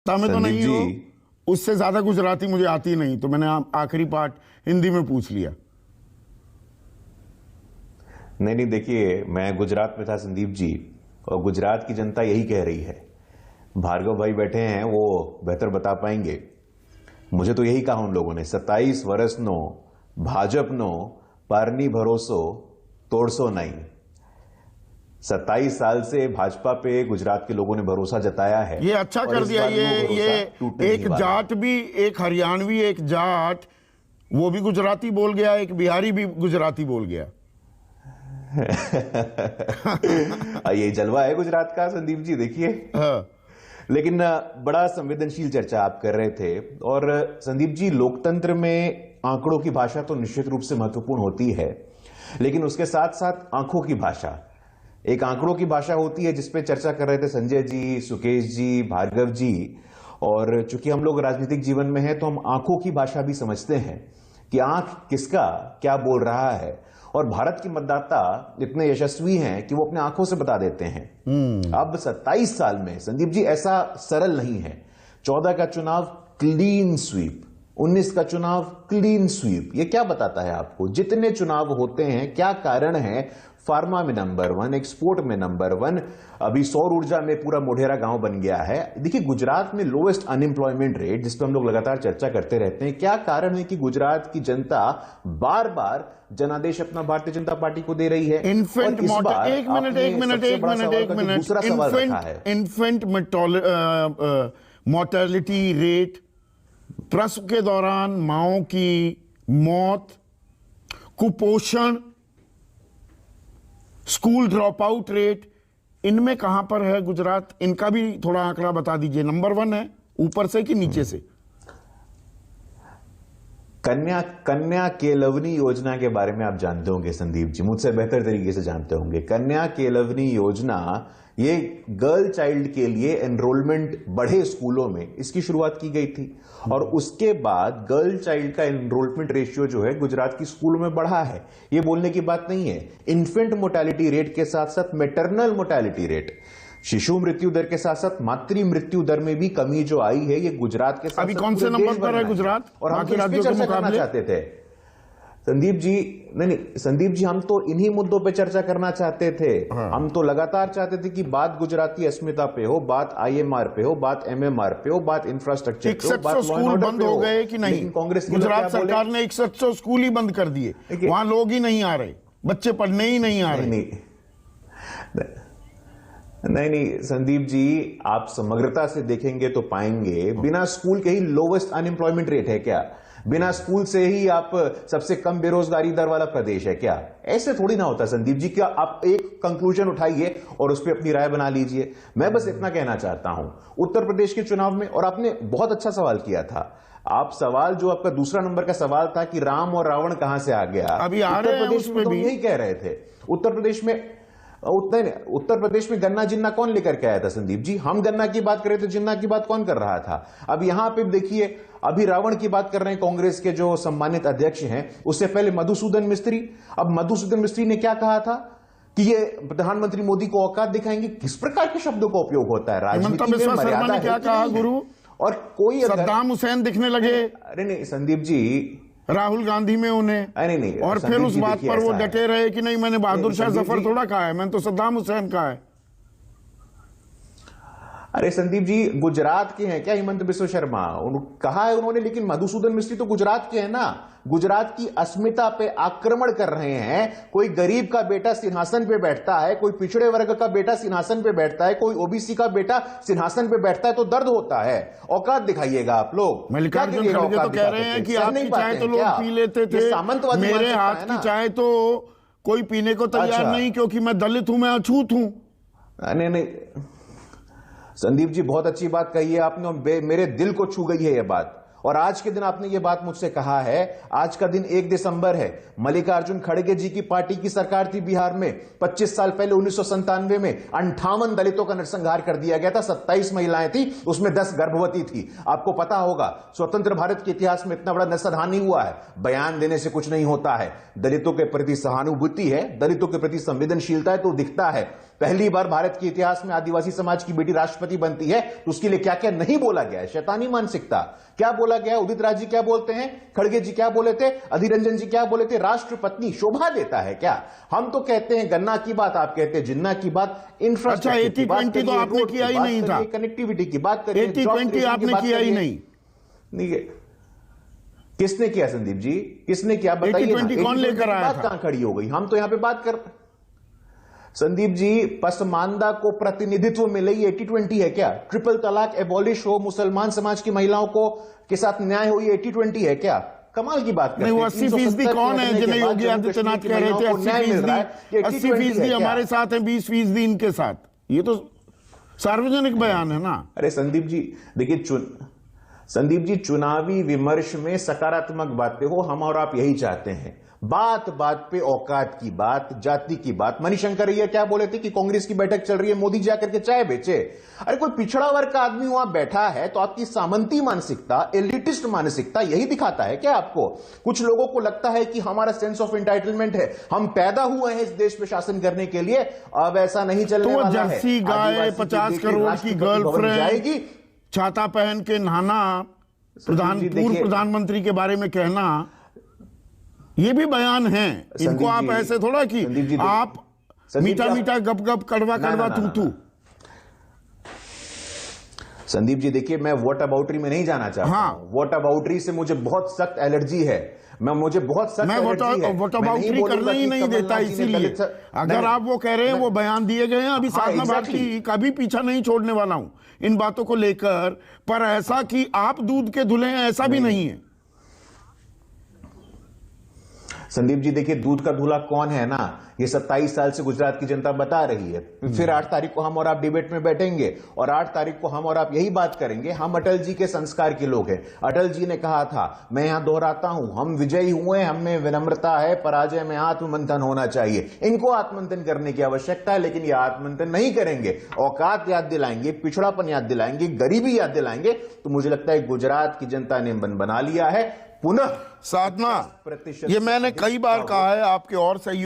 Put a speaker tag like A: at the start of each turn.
A: सत्ता में तो नहीं हो, उससे ज्यादा गुजराती मुझे आती नहीं, तो मैंने आखिरी पार्ट हिंदी में पूछ लिया।
B: नहीं, देखिए, मैं गुजरात में था संदीप जी, और गुजरात की जनता यही कह रही है। भार्गव भाई बैठे हैं, वो बेहतर बता पाएंगे। मुझे तो यही कहा उन लोगों ने, 27 वर्ष नो भाजप नो पारनी भरोसो तोड़सो नहीं। 27 साल से भाजपा पे गुजरात के लोगों ने भरोसा जताया है।
A: ये अच्छा कर दिया। ये एक जाट भी, एक हरियाणवी, एक जाट वो भी गुजराती बोल गया, एक बिहारी भी गुजराती बोल गया।
B: ये जलवा है गुजरात का संदीप जी, देखिए।
A: हाँ।
B: लेकिन बड़ा संवेदनशील चर्चा आप कर रहे थे, और संदीप जी, लोकतंत्र में आंकड़ों की भाषा तो निश्चित रूप से महत्वपूर्ण होती है, लेकिन उसके साथ साथ आंखों की भाषा, एक आंकड़ों की भाषा होती है, जिसपे चर्चा कर रहे थे संजय जी, सुकेश जी, भार्गव जी। और चूंकि हम लोग राजनीतिक जीवन में हैं, तो हम आंखों की भाषा भी समझते हैं कि आंख किसका क्या बोल रहा है। और भारत की मतदाता इतने यशस्वी हैं कि वो अपने आंखों से बता देते हैं। अब 27 साल में संदीप जी ऐसा सरल नहीं है। 14 का चुनाव क्लीन स्वीप, 19 का चुनाव क्लीन स्वीप, ये क्या बताता है आपको? जितने चुनाव होते हैं, क्या कारण है? फार्मा में नंबर 1, एक्सपोर्ट में नंबर 1, अभी सौर ऊर्जा में पूरा मोढेरा गांव बन गया है। देखिए, गुजरात में लोएस्ट अनएम्प्लॉयमेंट रेट, जिस पर हम लोग लगातार चर्चा करते रहते हैं। क्या कारण है कि गुजरात की जनता बार बार जनादेश अपना भारतीय जनता पार्टी को दे रही है?
A: इन्फेंट मोर्टेलिटी रेट, प्रसव के दौरान माओं की मौत, कुपोषण, स्कूल ड्रॉप आउट रेट, इनमें कहां पर है गुजरात? इनका भी थोड़ा आंकड़ा बता दीजिए। नंबर 1 है ऊपर से कि नीचे से?
B: कन्या केलवनी योजना के बारे में आप जानते होंगे संदीप जी, मुझसे बेहतर तरीके से जानते होंगे। कन्या केलवनी योजना, ये गर्ल चाइल्ड के लिए एनरोलमेंट बढ़े स्कूलों में, इसकी शुरुआत की गई थी। और उसके बाद गर्ल चाइल्ड का एनरोलमेंट रेशियो जो है गुजरात की स्कूलों में बढ़ा है। ये बोलने की बात नहीं है। इन्फेंट मोर्टेलिटी रेट के साथ साथ मैटरनल मोर्टेलिटी रेट, शिशु मृत्यु दर के साथ साथ मातृ मृत्यु दर में भी कमी जो आई है, ये गुजरात के साथ
A: अभी कौन से नंबर पर है गुजरात
B: और हम राज्यों के मुकाबले चाहते थे संदीप जी? नहीं संदीप जी, हम तो इन्हीं मुद्दों पे चर्चा करना चाहते थे। हम तो लगातार चाहते थे कि बात गुजराती अस्मिता पे हो, बात IMR पे हो, बात MMR पे हो, बात इंफ्रास्ट्रक्चर पे हो, बात
A: स्कूल बंद हो गए कि नहीं? कांग्रेस गुजरात सरकार ने 6100 स्कूल ही बंद कर दिए, वहां लोग ही नहीं आ रहे, बच्चे पढ़ने ही नहीं आ रहे।
B: नहीं संदीप जी, आप समग्रता से देखेंगे तो पाएंगे बिना स्कूल के ही लोवेस्ट अनएम्प्लॉयमेंट रेट है क्या? बिना स्कूल से ही आप सबसे कम बेरोजगारी दर वाला प्रदेश है क्या? ऐसे थोड़ी ना होता संदीप जी। क्या आप एक कंक्लूजन उठाइए और उस पर अपनी राय बना लीजिए। मैं बस इतना कहना चाहता हूं, उत्तर प्रदेश के चुनाव में, और आपने बहुत अच्छा सवाल किया था। आप सवाल जो आपका दूसरा नंबर का सवाल था कि राम और रावण कहां से आ गया,
A: अभी उत्तर प्रदेश में
B: तो यही कह रहे थे। उत्तर प्रदेश में गन्ना जिन्ना कौन लेकर के आया था संदीप जी? हम गन्ना की बात कर रहे थे, जिन्ना की बात कौन कर रहा था? अब यहां पे देखिए, अभी रावण की बात कर रहे हैं कांग्रेस के जो सम्मानित अध्यक्ष हैं, उससे पहले मधुसूदन मिस्त्री। अब मधुसूदन मिस्त्री ने क्या कहा था कि ये प्रधानमंत्री मोदी को औकात दिखाएंगे? किस प्रकार के शब्दों का उपयोग होता है राजनीति में? मर्यादा है, क्या कहा गुरु? और कोई
A: सद्दाम हुसैन दिखने लगे।
B: अरे नहीं संदीप जी,
A: राहुल गांधी में उन्हें,
B: नहीं,
A: और फिर उस बात पर वो डटे रहे कि नहीं, मैंने बहादुर शाह जफर थोड़ा कहा है, मैंने तो सद्दाम हुसैन कहा है।
B: अरे संदीप जी, गुजरात के हैं क्या हिमंत बिस्व शर्मा? कहा है उन्होंने, लेकिन मधुसूदन मिस्त्री तो गुजरात के हैं ना। गुजरात की अस्मिता पे आक्रमण कर रहे हैं। कोई गरीब का बेटा सिंहासन पे बैठता है, कोई पिछड़े वर्ग का बेटा सिंहासन पे बैठता है, कोई ओबीसी का बेटा सिंहासन पे बैठता है तो दर्द होता है। औकात दिखाइएगा आप लोग।
A: मल्लिकार्जुन खड़गे तो कह रहे हैं कि आपकी चाय तो लोग पी लेते थे, मेरे हाथ की चाय तो कोई पीने को तैयार नहीं, क्योंकि मैं दलित हूं, मैं अछूत हूं।
B: नहीं संदीप जी, बहुत अच्छी बात कही है आपने, मेरे दिल को छू गई है यह बात। और आज के दिन आपने ये बात मुझसे कहा है। आज का दिन 1 दिसंबर है। मल्लिकार्जुन खड़गे जी की पार्टी की सरकार थी बिहार में। 25 साल पहले 1997 में 58 दलितों का नरसंहार कर दिया गया था। 27 महिलाएं थी, उसमें 10 गर्भवती थी। आपको पता होगा, स्वतंत्र भारत के इतिहास में इतना बड़ा नरसंहार नहीं हुआ है। बयान देने से कुछ नहीं होता है। दलितों के प्रति सहानुभूति है, दलितों के प्रति संवेदनशीलता है तो दिखता है। पहली बार भारत के इतिहास में आदिवासी समाज की बेटी राष्ट्रपति बनती है, तो उसके लिए क्या क्या नहीं बोला गया है। शैतानी मानसिकता क्या बोला गया, उदित राज जी क्या बोलते हैं, खड़गे जी क्या बोले थे, अधीर रंजन जी क्या बोले थे, राष्ट्रपत्नी शोभा देता है क्या। हम तो कहते हैं गन्ना की बात, आप कहते हैं जिन्ना की बात, इंफ्रास्ट्रक्चर की बात करिए,
A: तो आपने किया ही नहीं था,
B: कनेक्टिविटी की बात करिए,
A: 80-20 आपने किया ही नहीं।
B: किसने किया संदीप जी, किसने किया बताइए ना।
A: कौन लेकर आया था?
B: कहां खड़ी हो गई, हम तो यहां पे बात कर। संदीप जी पसमानदा को प्रतिनिधित्व मिले, 80-20 है क्या? ट्रिपल तलाक एबॉलिश हो, मुसलमान समाज की महिलाओं को के साथ न्याय हो, ये 80-20 है क्या? कमाल की बात
A: नहीं। वो 80% कौन है जिन्हें योगी आदित्यनाथ कह रहे थे 80% हमारे साथ है, 20% इनके साथ? ये तो सार्वजनिक बयान है ना।
B: अरे संदीप जी देखिए, संदीप जी चुनावी विमर्श में सकारात्मक बातें हो, हम और आप यही चाहते हैं। बात बात पे औकात की बात, जाति की बात। मणिशंकर अय्यर क्या बोले थे कि कांग्रेस की बैठक चल रही है, मोदी जी आकर के चाय बेचे। अरे कोई पिछड़ा वर्ग का आदमी वहां बैठा है तो आपकी सामंती मानसिकता, एलिटिस्ट मानसिकता यही दिखाता है क्या आपको? कुछ लोगों को लगता है कि हमारा सेंस ऑफ एंटाइटलमेंट है, हम पैदा हुए हैं इस देश पे शासन करने के लिए, अब ऐसा नहीं चलने वाला है।
A: जर्सी गाय, 50 करोड़ की गर्लफ्रेंड जाएगी, छाता पहन के नहाना, पूर्व प्रधानमंत्री के बारे में कहना, ये भी बयान है। इनको आप ऐसे थोड़ा कि आप मीठा मीठा गप गप कड़वा कड़वा तू तू।
B: संदीप जी देखिए, मैं वॉट अबाउटरी में नहीं जाना चाहता। हाँ। वॉट अबाउटरी से मुझे बहुत सख्त एलर्जी है। मुझे बहुत सख्त एलर्जी है।
A: वॉट अबाउटरी करना ही नहीं देता, इसीलिए अगर आप वो कह रहे हैं वो बयान दिए गए हैं, अभी साधना भारती कभी पीछा नहीं छोड़ने वाला हूं इन बातों को लेकर। पर ऐसा कि आप दूध के धुले हैं ऐसा भी नहीं है।
B: संदीप जी देखिए, दूध का धुला कौन है ना, ये 27 साल से गुजरात की जनता बता रही है। फिर 8 तारीख को हम और आप डिबेट में बैठेंगे और 8 तारीख को हम और आप यही बात करेंगे। हम अटल जी के संस्कार के लोग हैं। अटल जी ने कहा था, मैं यहां दोहराता हूं, हम विजयी हुए, हम में विनम्रता है, पराजय में आत्ममंथन होना चाहिए। इनको आत्ममंथन करने की आवश्यकता है, लेकिन ये आत्ममंथन नहीं करेंगे, औकात याद दिलाएंगे, पिछड़ापन याद दिलाएंगे, गरीबी याद दिलाएंगे। तो मुझे लगता है गुजरात की जनता ने मन बना लिया है। पुनः
A: साधना, ये मैंने कई बार कहा है, आपके और सहयोगी